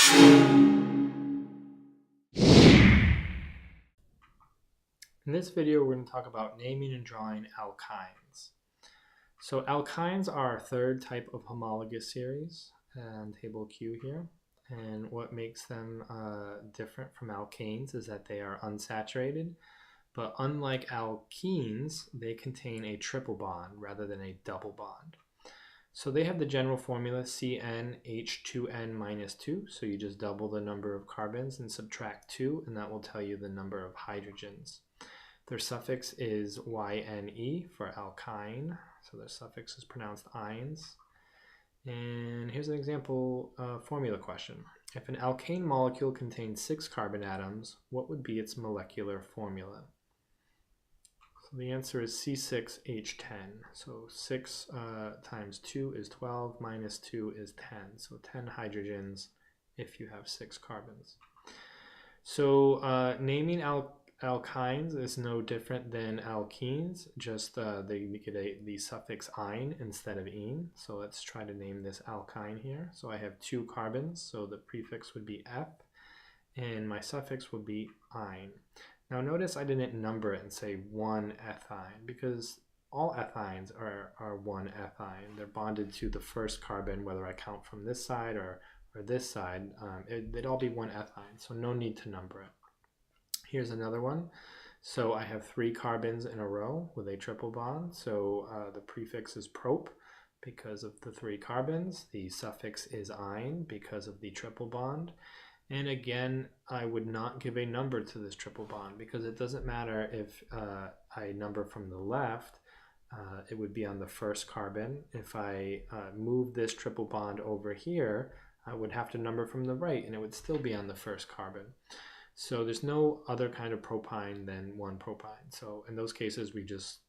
In this video, we're going to talk about naming and drawing alkynes. So alkynes are our third type of homologous series, and table Q here. And what makes them different from alkanes is that they are unsaturated, but unlike alkenes, they contain a triple bond rather than a double bond. So they have the general formula CnH2n-2, so you just double the number of carbons and subtract 2, and that will tell you the number of hydrogens. Their suffix is YNE for alkyne, so their suffix is pronounced ines. And here's an example formula question. If an alkane molecule contains 6 carbon atoms, what would be its molecular formula? So the answer is C6H10. So 6 times 2 is 12, minus 2 is 10. So 10 hydrogens if you have 6 carbons. So naming alkynes is no different than alkenes, just they get the suffix "-ine" instead of "-ine. So let's try to name this alkyne here. So I have 2 carbons, so the prefix would be F, and my suffix would be "-ine". Now notice I didn't number it and say 1-ethyne, because all ethynes are 1-ethyne. They're bonded to the first carbon, whether I count from this side or this side. It'd all be 1-ethyne, so no need to number it. Here's another one. So I have 3 carbons in a row with a triple bond. So the prefix is prop because of the 3 carbons. The suffix is "-ine because of the triple bond. And again, I would not give a number to this triple bond because it doesn't matter if I number from the left, it would be on the first carbon. If I move this triple bond over here, I would have to number from the right and it would still be on the first carbon. So there's no other kind of propyne than 1-propyne. So in those cases, we just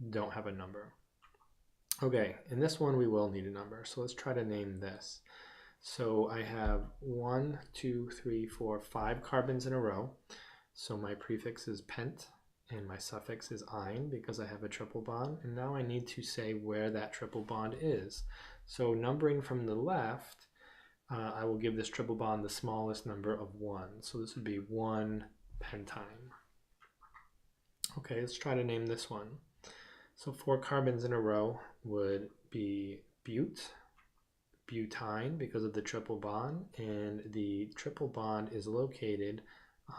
don't have a number. Okay, in this one, we will need a number. So let's try to name this. So I have 1, 2, 3, 4, 5 carbons in a row. So my prefix is pent and my suffix is "-ine because I have a triple bond. And now I need to say where that triple bond is. So numbering from the left, I will give this triple bond the smallest number of 1. So this would be 1-pentyne. Okay, let's try to name this one. So 4 carbons in a row would be butyne because of the triple bond, and the triple bond is located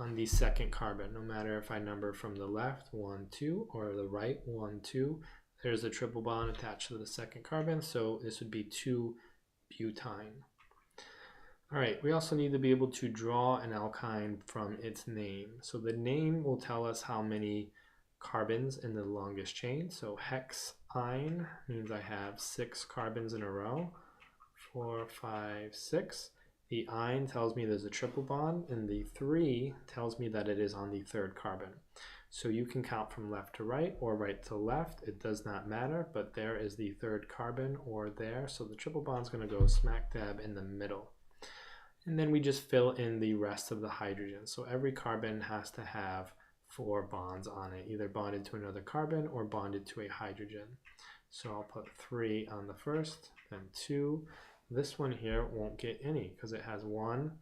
on the second carbon. No matter if I number from the left 1, 2 or the right 1, 2, there's a triple bond attached to the second carbon, so this would be 2-butyne. All right, we also need to be able to draw an alkyne from its name. So the name will tell us how many carbons in the longest chain. So hex-ine means I have 6 carbons in a row. 4, 5, 6. The "-ine" tells me there's a triple bond, and the 3 tells me that it is on the third carbon. So you can count from left to right or right to left. It does not matter, but there is the third carbon or there. So the triple bond is going to go smack dab in the middle. And then we just fill in the rest of the hydrogen. So every carbon has to have 4 bonds on it, either bonded to another carbon or bonded to a hydrogen. So I'll put 3 on the first, then 2. This one here won't get any because it has 1,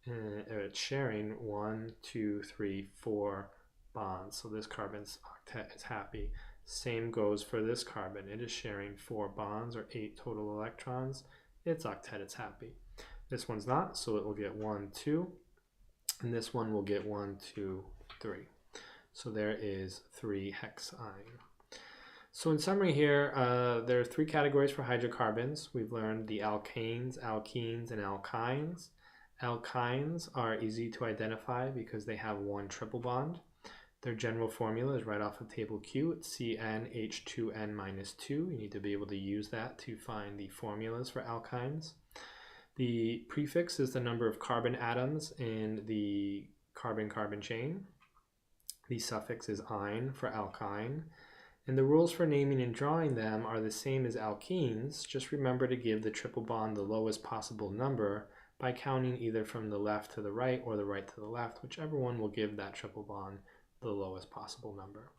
and it's sharing 1, 2, 3, 4 bonds. So this carbon's octet is happy. Same goes for this carbon. It is sharing 4 bonds or 8 total electrons. Its octet is happy. This one's not, so it will get 1, 2, and this one will get 1, 2, 3. So there is 3-hex-ine. So in summary here, there are 3 categories for hydrocarbons. We've learned the alkanes, alkenes, and alkynes. Alkynes are easy to identify because they have 1 triple bond. Their general formula is right off of table Q. It's CnH2n-2. You need to be able to use that to find the formulas for alkynes. The prefix is the number of carbon atoms in the carbon-carbon chain. The suffix is "-ine" for alkyne. And the rules for naming and drawing them are the same as alkenes. Just remember to give the triple bond the lowest possible number by counting either from the left to the right or the right to the left, whichever one will give that triple bond the lowest possible number.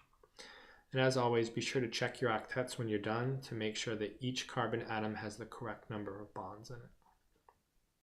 And as always, be sure to check your octets when you're done to make sure that each carbon atom has the correct number of bonds in it.